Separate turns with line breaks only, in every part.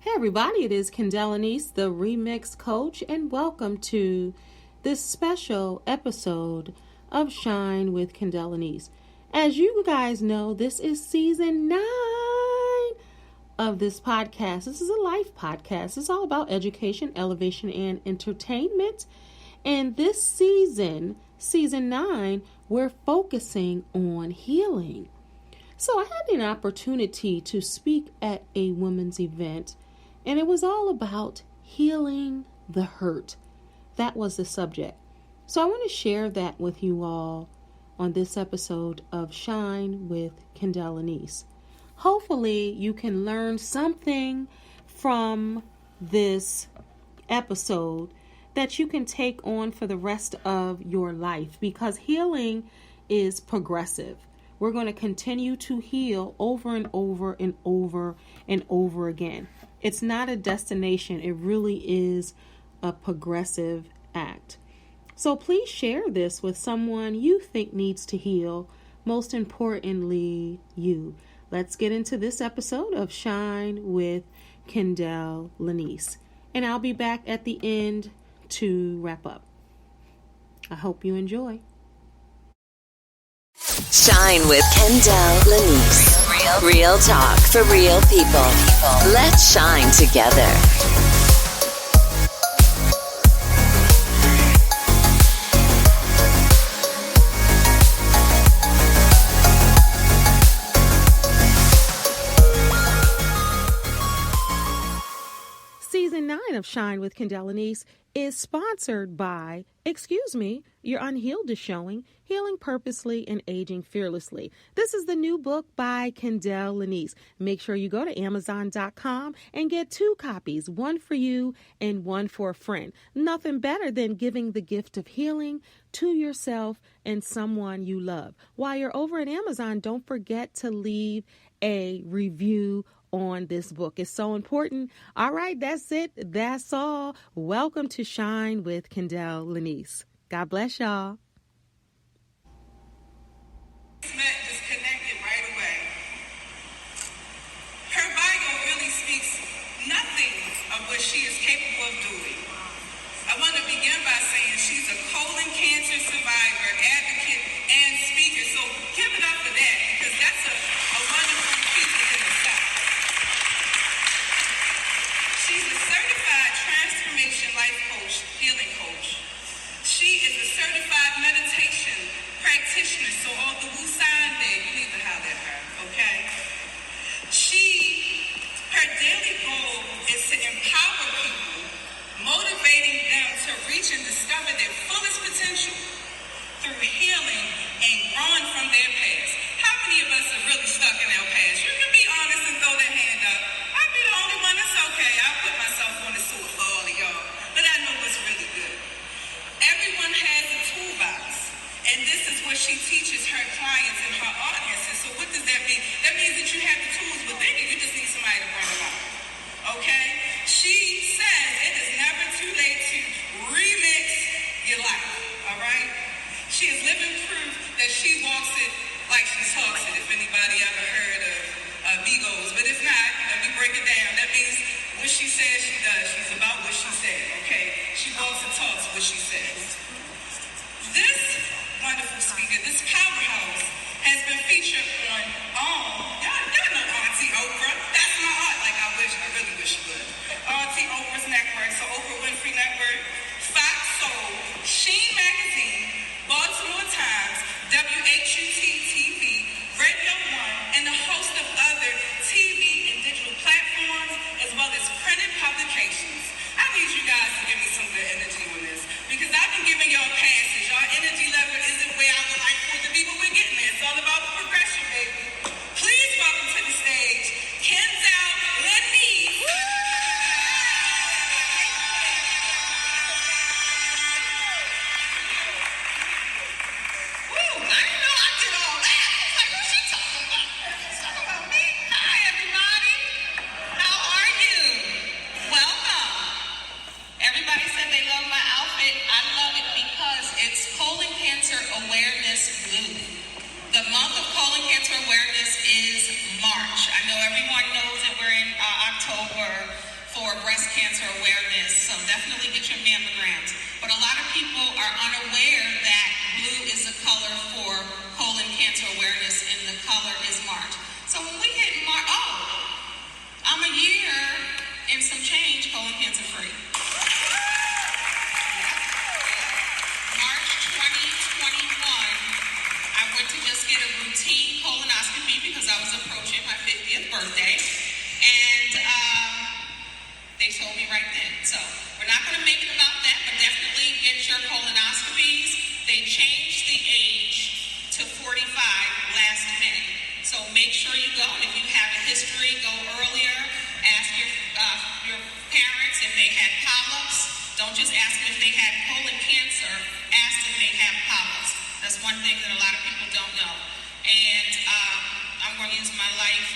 Hey everybody, it is Kendell Lenice, the Remix Coach, and welcome to this special episode of Shine with Kendell Lenice. As you guys know, this is season 9 of this podcast. This is a life podcast. It's all about education, elevation, and entertainment. And this season 9, we're focusing on healing. So I had an opportunity to speak at a women's event, and it was all about healing the hurt. That was the subject. So I want to share that with you all on this episode of Shine with Kendell Lenice. Hopefully you can learn something from this episode that you can take on for the rest of your life, because healing is progressive. We're going to continue to heal over and over and over and over again. It's not a destination. It really is a progressive act. So please share this with someone you think needs to heal. Most importantly, you. Let's get into this episode of Shine with Kendell Lenice. And I'll be back at the end to wrap up. I hope you enjoy.
Shine with Kendell Lenice. Real talk for real people. Let's shine together.
Season 9 of Shine with Kendell Lenice is sponsored by, Your Unhealed is Showing, Healing Purposely and Aging Fearlessly. This is the new book by Kendell Lenice. Make sure you go to Amazon.com and get 2 copies, one for you and one for a friend. Nothing better than giving the gift of healing to yourself and someone you love. While you're over at Amazon, don't forget to leave a review on this book. It's so important. All right, that's it. That's all. Welcome to Shine with Kendell Lenice. God bless y'all.
Disconnected right away. Her bio really speaks nothing of what she is capable of doing. I want to begin by saying she's a colon cancer survivor, advocate, and speaker. So give it up for that, because that's a wonderful piece within itself. She's a certified transformation life coach, healing coach. She is a certified for breast cancer awareness. So definitely get your mammograms. But a lot of people are unaware that blue is the color for colon cancer awareness, and the color is March. So when we hit March, I'm a year and some change colon cancer free. March 2021, I went to just get a routine colonoscopy because I was approaching my 50th birthday. And they told me right then. So we're not going to make it about that, but definitely get your colonoscopies. They changed the age to 45 last May. So make sure you go. And if you have a history, go earlier. Ask your parents if they had polyps. Don't just ask them if they had colon cancer. Ask if they have polyps. That's one thing that a lot of people don't know. And I'm going to use my life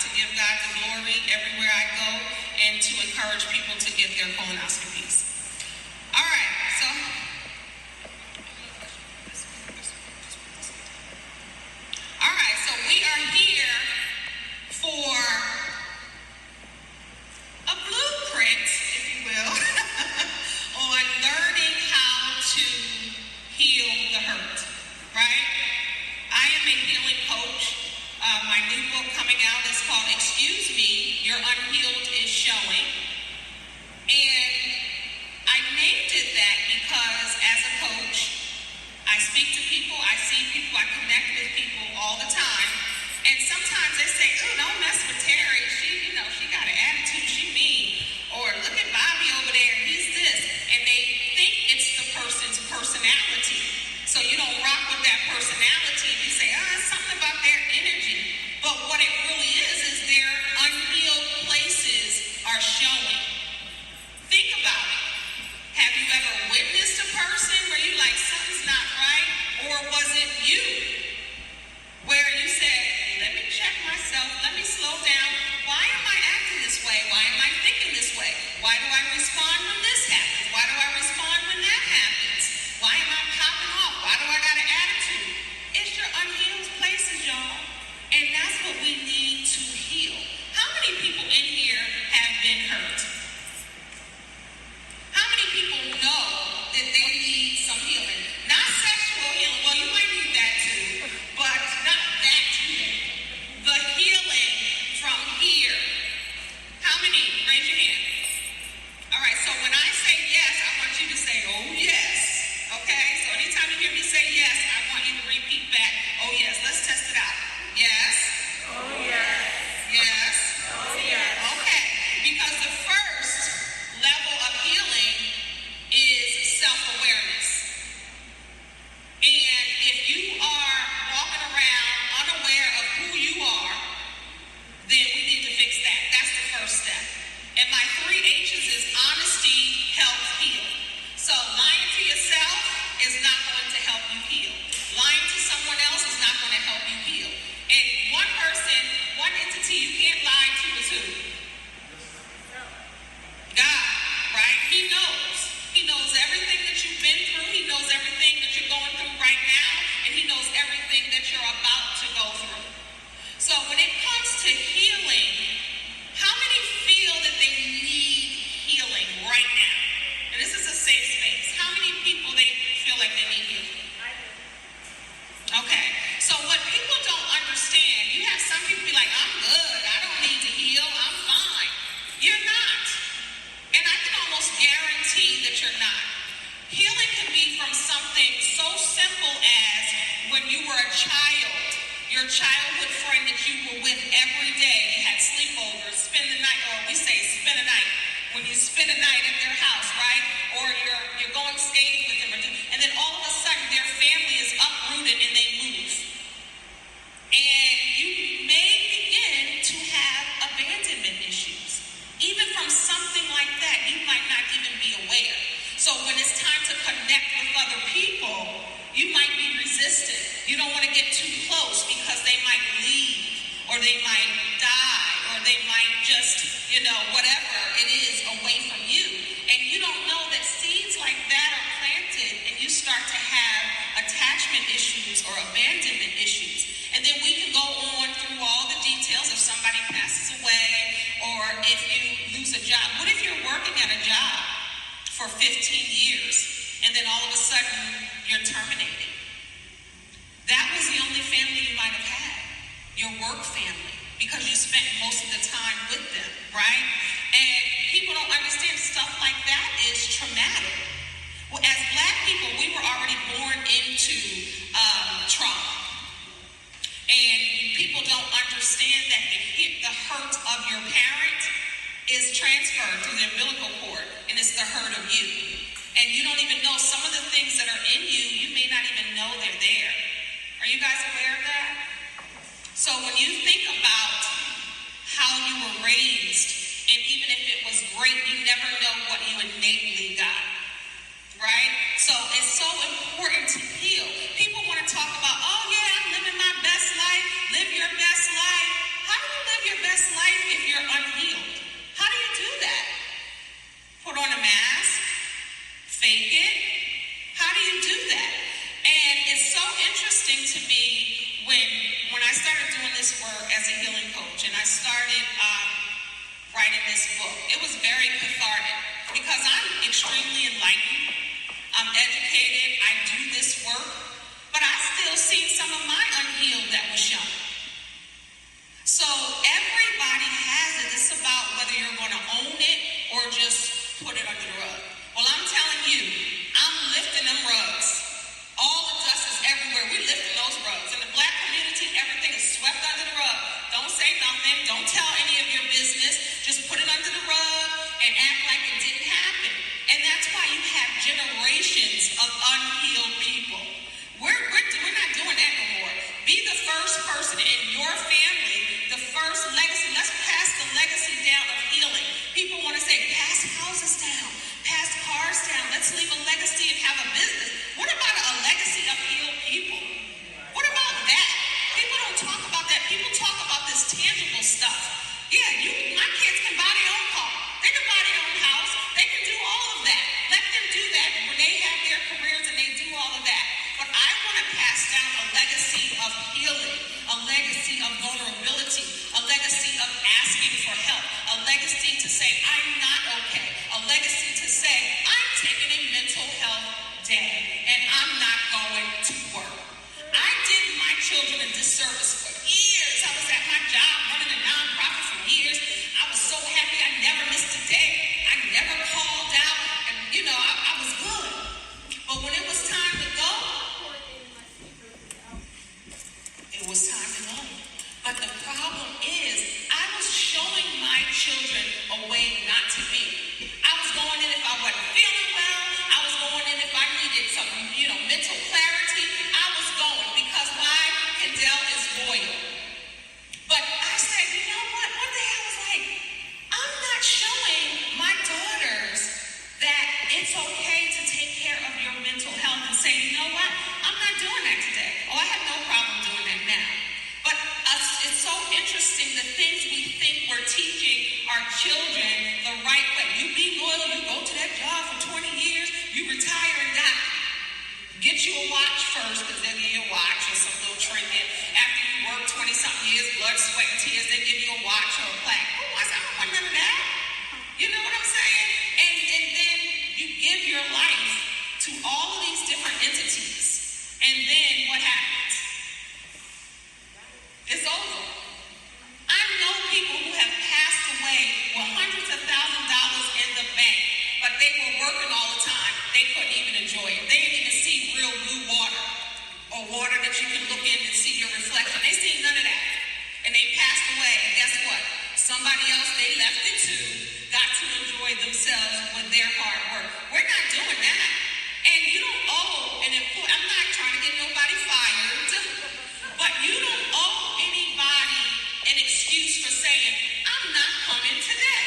to give God the glory everywhere I go and to encourage people to get their colonoscopies. All right, so we are here for a blueprint, if you will, on learning how to heal the hurt, right? I am a healing coach. My new book coming out is called Excuse Me, Your Unhealed is Showing. And I named it that because as a coach, I speak to people, I see people, I connect with people all the time. And sometimes they say, oh, don't mess with Terry. She got an attitude, she mean. Or look at Bobby over there, he's this. And they think it's the person's personality. So you don't rock with that personality. You say, it's something about their energy. But what it really is their unhealed places are showing. Think about it. Have you ever witnessed a person where you like, something's not right? Or was it you? Where you said, let me check myself, let me slow down. Why am I acting this way? Why am I thinking this way? Why do I respond when this happens? Why do I respond when that happens? Why am I popping off? Why do I got an attitude? It's your unhealed places, y'all. And that's what we need to heal. How many people in here have been hurt? How many people know that they need some healing? Not sexual healing. Well, you might need that too, but not that healing. The healing from here. How many? Raise your hand. All right, so when I say yes, I want you to say, oh, yes. Okay? So anytime you hear me say yes, I want you to repeat back, oh, yes. Let's test it out. Yes.
Oh, yes.
Yes.
Oh, yes.
Okay. Because the first level of healing is self-awareness. And if you are walking around unaware of who you are, then we need to fix that. That's the first step. And my 3 H's is honesty, health, heal. So lying to yourself is not going to help you heal. Lying to someone else is not going to help you heal. And one person, one entity you can't lie to is who? God, right? He knows. He knows everything that you've been through. He knows everything that you're going through right now. And he knows everything that you're about to go through. So when it comes to healing, how many feel that they need healing right now? And this is a safe space. How many people they feel like they need healing? Okay, so what people don't understand, you have some people be like, I'm good, I don't need to heal, I'm fine. You're not. And I can almost guarantee that you're not. Healing can be from something so simple as when you were a child, your childhood friend that you were with every day, you had sleepovers, spend the night, or we say spend a night, when you spend a night at their house, right? Or you're going skating with them, and then all of a sudden their family is uprooted and they move. And you may begin to have abandonment issues. Even from something like that, you might not even be aware. So when it's time to connect with other people, you might be resistant. You don't want to get too close because they might leave, or they might die, or they might just, whatever it is away from you. And you don't know that seeds like that are planted and you start to have attachment issues or abandonment issues. And then we can go on through all the details if somebody passes away or if you lose lose a job? What if you're working at a job for 15 years and then all of a sudden you're terminated? That was the only family you might have had, your work family, because you spent most of the time with them, right? And people don't understand stuff like that is traumatic. Well, as Black people, we were already born into trauma. And people don't understand that the hurt of your parent is transferred through the umbilical cord, and it's the hurt of you. And you don't even know some of the things that are in you, you may not even know they're there. Are you guys aware of that? So when you think about how you were raised, and even if it was great, you never know what you innately got, right? So it's so important to heal. People want to talk about, oh yeah, I'm living my best life. Live your best life. How do you live your best life if you're unhealed? How do you do that? Put on a mask? Fake it? How do you do that? And it's so interesting to me when I started doing this work as a healing coach, and I started writing this book. It was very cathartic because I'm extremely enlightened. I'm educated. I do this work, but I still see some of my unhealed that was shown. So everybody has it. It's about whether you're going to own it or just put it under the rug. Well, I'm telling you, I'm lifting them rugs. All the dust is everywhere. We're lifting those rugs. In the Black community, everything is swept under the rug. Don't say nothing. Don't tell any of your business. Just put it under the rug and act like it didn't happen. And that's why you have generations of unhealed people. We're not doing that no more. Be the first person in your family, the first legacy. Let's pass the legacy down of healing. People want to say, pass houses down, pass cars down. Let's leave a legacy and have a business. What about a legacy of healed people? What about that? People don't talk about that. People talk about this tangible stuff. Yeah, my kids can buy their own car. They can buy their own house. They can do all of that. Let them do that when they have their careers and they do all of that. But I want to pass down a legacy of healing, a legacy of vulnerability, a legacy of asking for help, a legacy to say, I'm not okay, a legacy to say, I'm taking a mental health day and I'm not going to work. I did my children a disservice for years. I was at my job running a nonprofit for years. I was so happy I never missed a day. I never called out. And, I was good. But when it was time to go, it was time to go. But the problem is, I was showing my children a way not to be. I was going in if I wasn't feeling well. I was going in if I needed some, mental clarity. I was going because why? Kendell is loyal. But I said, you know what? One day I was like, I'm not showing my daughters that it's okay to take care of your mental health and say, you know what? I'm not doing that today. Oh, I have no problem doing that now. But it's so interesting the things we think we're teaching our children the right way. You be loyal, you go to that job for 20 years, you retire and die. Get you a watch first, because they'll give you a watch or some little trinket. After you work 20-something years, blood, sweat, and tears, they give you a watch or a plaque. Oh, I said, I don't want none of that. You know what I'm saying? And then you give your life to all of these different entities. And then what happens? It's over. I know people who have passed away with hundreds of thousands of dollars in the bank, but they were working all the time. They couldn't even enjoy it. They didn't even see real blue water or water that you can look in and see your reflection. They seen none of that. And they passed away. And guess what? Somebody else they left it to got to enjoy themselves with their hard work. We're not doing that. And you don't owe an employee. I'm not trying to get nobody fired, but you don't owe anybody an excuse for saying, I'm not coming today.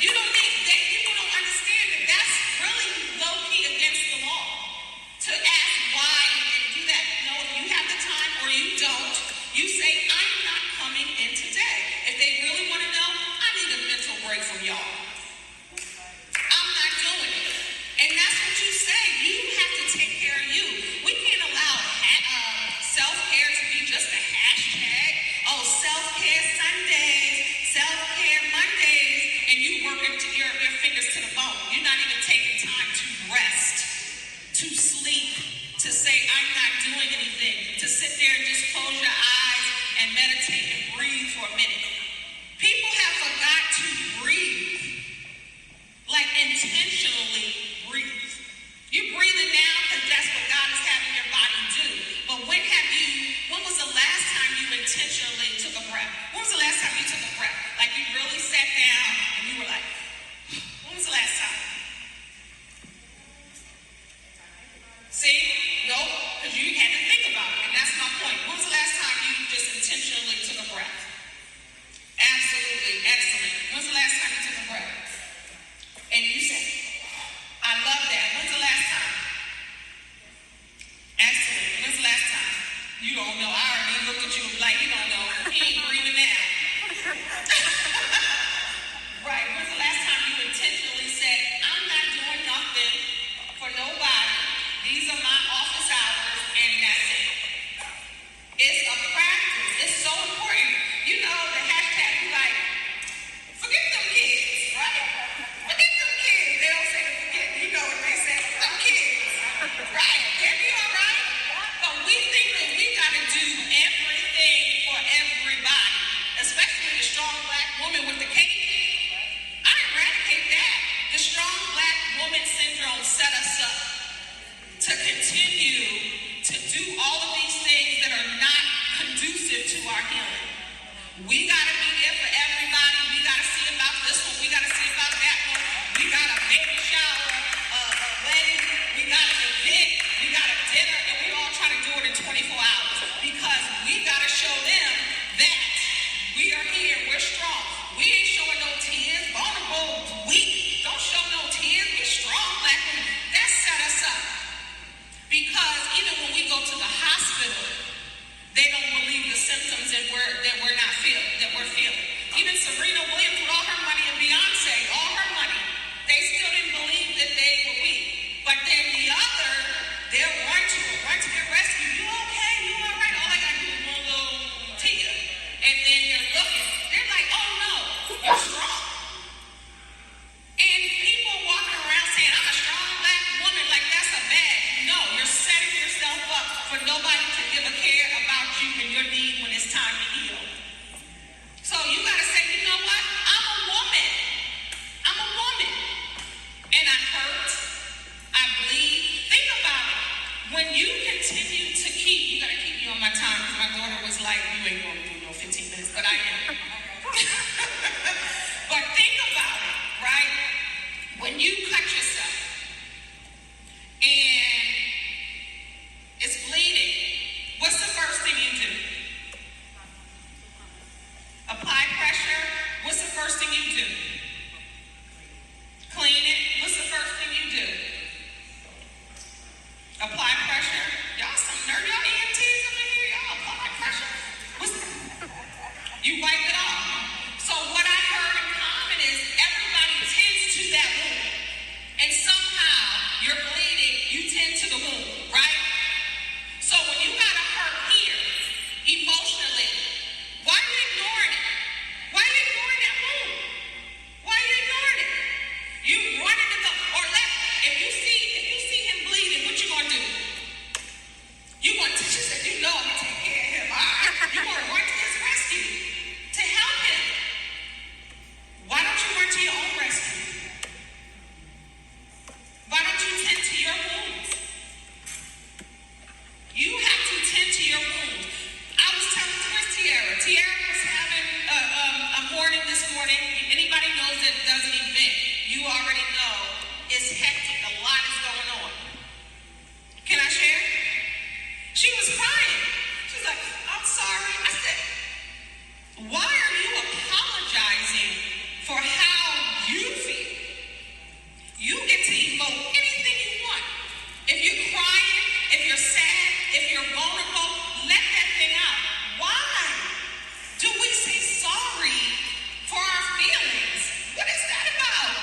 You don't need that. People don't understand that that's intentionally took a breath? When was the last time you took a breath? Like you really sat down and you were like, when was the last time? See? Nope, because you had to think about it, and that's my point. When was the last time you just intentionally took a breath? Absolutely, excellent. When's the last time you took a breath? And you said, I love that. When's the last time? Excellent. When's the last time? You don't know. I already looked at you like you don't know. He ain't breathing now. Right. When's the last time you intentionally said, I'm not doing nothing for nobody. These are my office hours, and that's it. It's a practice. It's so important. You know, the hashtag be like, forget them kids, right? Forget them kids. They don't say to forget. You know what they say. Them kids. Right. They'll be all right. But we think that we got to do everything for everybody, especially the strong black woman with the cake. I eradicate that. The strong black woman syndrome set us up to continue to do all of these things that are not conducive to our healing. We got to be there for everybody. We got to see about this one. We got to see about that one. We got a baby shower, a wedding. We got an event. We got a dinner, and we all try to do it in 24 hours because we got to show them that we are here. We're strong. We ain't showing no tears. Vulnerable, weak. Don't show no tears. We're strong black women. That set us up. Because even when we go to the hospital, they don't believe the symptoms that we're not feeling, that we're feeling. Even Serena Williams with all her money and Beyonce, all her money, they still didn't believe that they were weak. But then the other, they'll run to get rescued. You okay? You all right? All I got to do is one little tear. And then they're looking. They're like, oh no, you're strong. And people walking around saying, I'm a strong black woman, like that's a bad. No, you're setting yourself up for nobody to give a care about you and your need when it's time to heal. So you got to say, you know what? I'm a woman. I'm a woman. And I hurt. I bleed. Think about it. When you continue to keep, you got to keep me on my time because my daughter was like, you ain't going to do no 15 minutes, but I am. But think about it, right? When you cut yourself and it's bleeding, what's the first thing you do? Apply pressure. What's the first thing you do? Clean it. What's the first thing you do? Apply pressure. Y'all some nerd, y'all EMTs up in here, y'all apply pressure. You wipe it off. So what I heard in common is everybody tends to that wound. And somehow you're bleeding, you tend to the wound, right? So when you got a hurt here, emotionally, why are you ignoring it? Why are you ignoring that wound? Why are you ignoring it? You running to go, or if you see him bleeding, what you gonna do? You want to, she said, you know I'm gonna take care of him. All right. You want to run to his rescue to help him. Why don't you run to your own rescue? Why don't you tend to your wounds? You have to tend to your wounds. I was telling Tiara was having a morning this morning. Anybody knows that does an event, you already know it's hectic. A lot is going on. Can I share? She was crying. She was like, I'm sorry. I said, why are you apologizing for how you feel? You get to emote anything you want. If you're crying, if you're sad, if you're vulnerable, let that thing out. Why do we say sorry for our feelings? What is that about?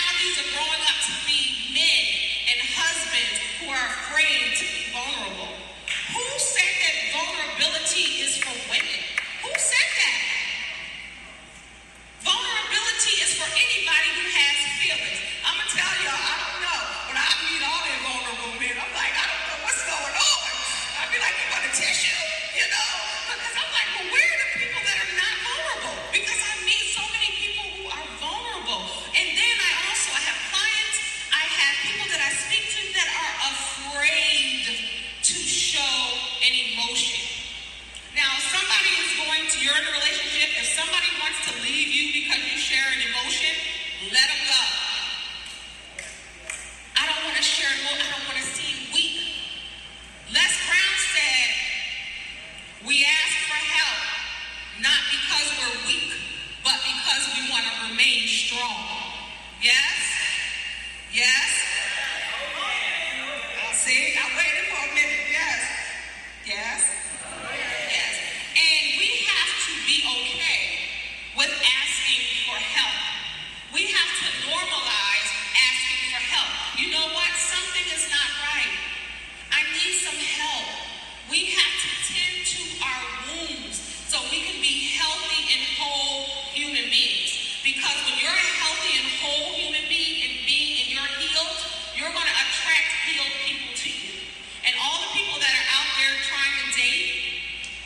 now these are growing up to be men and husbands who are afraid to be vulnerable. Who said that vulnerability is for women? Who said that? Vulnerability is for anybody who has feelings. I'm going to tell y'all, I don't know, but I meet all the vulnerable men. I'm like, I don't know what's going on. I'd be like, you want a tissue? You know? Because I'm like, well, where are the people that are not vulnerable? Because I meet so many people who are vulnerable. And then I have clients, I have people that I speak to that are afraid to show an emotion. Now, somebody is you're in a relationship, if somebody wants to leave you because you share an emotion, let them go. I don't want to share emotion, I don't want to seem weak. Les Brown said, we ask for help, not because we're weak, but because we want to remain strong. Yes? Yes? See, I waited for a minute. Yes? Yes? Yes. And we have to be okay with asking for help. We have to normalize asking for help. You know what? Something is not right. I need some help. We have to tend to our wounds so we can be healthy and whole human beings. Because when you're a healthy and whole human being and you're healed, you're going to attract healed people to you. And all the people that are out there trying to date,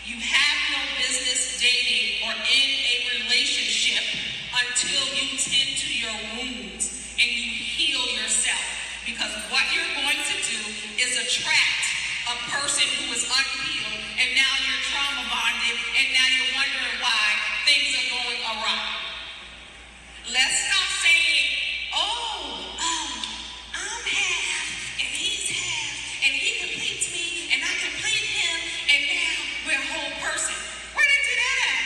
you have no business dating or in a relationship until you tend to your wounds and you heal yourself. Because what you're going to do is attract a person who is unhealed, and now you're trauma bonded, and now you're wondering why things are going awry. Let's stop saying, I'm half, and he's half, and he completes me, and I complete him, and now we're a whole person. Where did you do that at?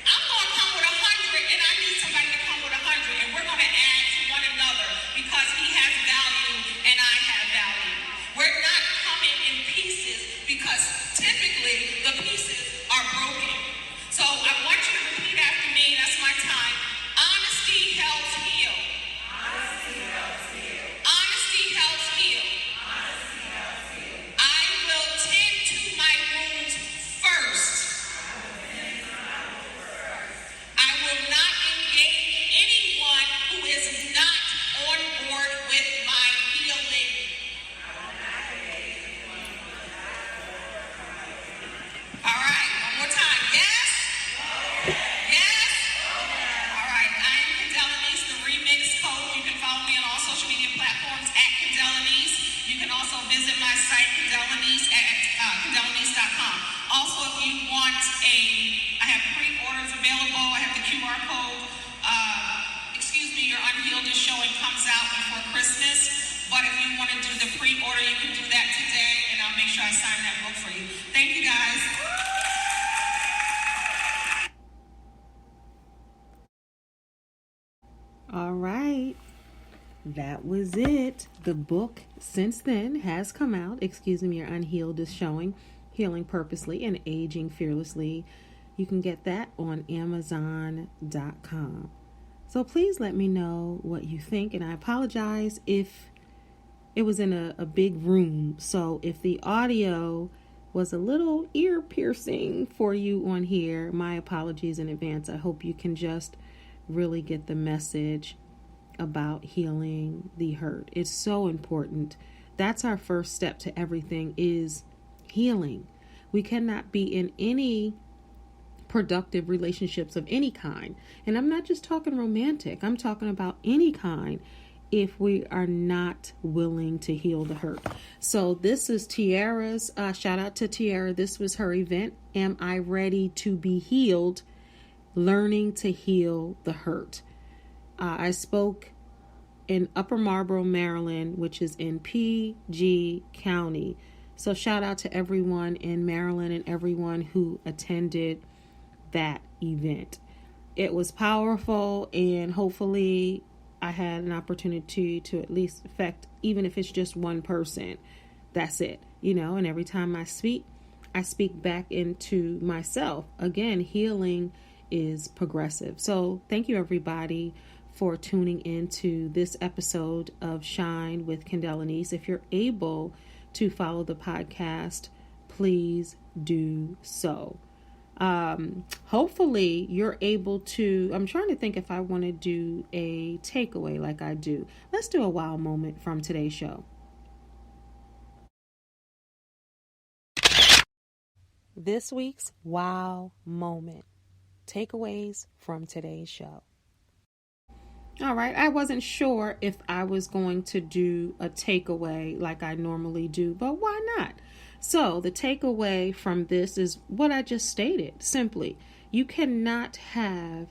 I'm going to come with 100, and I need somebody to come with 100, and we're going to add to one another because he has value and I have value. We're not coming in pieces because typically the pieces are broken. So I want you to repeat after me. That's my time. Honesty helps heal. Honesty helps heal. Honesty helps heal. Honesty helps heal. I will tend to my wounds first. I will not engage anyone who is not on board with my healing. All right, one more time. Yes? Yes? All right, I am Kendell Lenice, the Remix Coach. You can follow me on all social media platforms at Kendell Lenice. You can also visit my site, Kendell Lenice, at KendellLenice.com. Also, if you want I have pre-orders available. I have the QR code. Your Unhealed is showing comes out before Christmas. But if you want to do the pre-order, you can do that today, and I'll make sure I sign that book for you. Thank you, guys.
All right. That was it. The book since then has come out. Your Unhealed is showing, Healing Purposely and Aging Fearlessly. You can get that on Amazon.com. So please let me know what you think. And I apologize if it was in a big room. So if the audio was a little ear piercing for you on here, my apologies in advance. I hope you can just really get the message about healing the hurt. It's so important. That's our first step to everything, is healing. We cannot be in any productive relationships of any kind. And I'm not just talking romantic. I'm talking about any kind if we are not willing to heal the hurt. So this is Tiara's, shout out to Tiara. This was her event. Am I ready to be healed? Learning to heal the hurt. I spoke in Upper Marlboro, Maryland, which is in PG County. So shout out to everyone in Maryland and everyone who attended that event. It was powerful, and hopefully I had an opportunity to at least affect, even if it's just one person. That's it, and every time I speak back into myself. Again, healing is progressive. So thank you everybody for tuning into this episode of Shine with Kendell Lenice. If you're able to follow the podcast, please do so. Hopefully you're able to, I'm trying to think if I want to do a takeaway like I do. Let's do a wow moment from today's show. This week's wow moment. Takeaways from today's show. All right, I wasn't sure if I was going to do a takeaway like I normally do, but why not? So the takeaway from this is what I just stated. Simply, you cannot have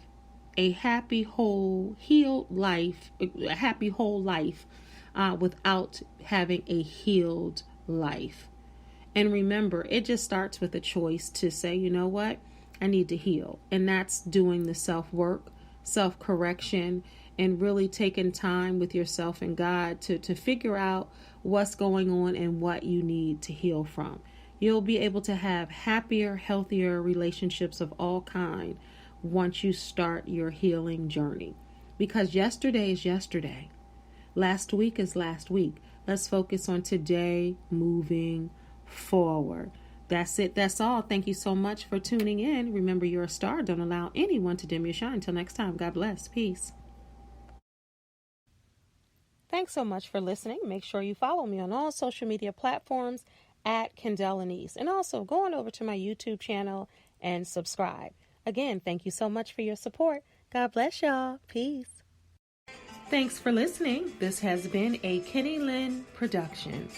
a happy, whole, healed life, without having a healed life. And remember, it just starts with a choice to say, you know what? I need to heal. And that's doing the self-work, self-correction, and really taking time with yourself and God to figure out what's going on and what you need to heal from. You'll be able to have happier, healthier relationships of all kind once you start your healing journey. Because yesterday is yesterday. Last week is last week. Let's focus on today, moving forward. That's it. That's all. Thank you so much for tuning in. Remember, you're a star. Don't allow anyone to dim your shine. Until next time, God bless. Peace. Thanks so much for listening. Make sure you follow me on all social media platforms at Kendell Lenice. And also go on over to my YouTube channel and subscribe. Again, thank you so much for your support. God bless y'all. Peace. Thanks for listening. This has been a Kenny Lynn production.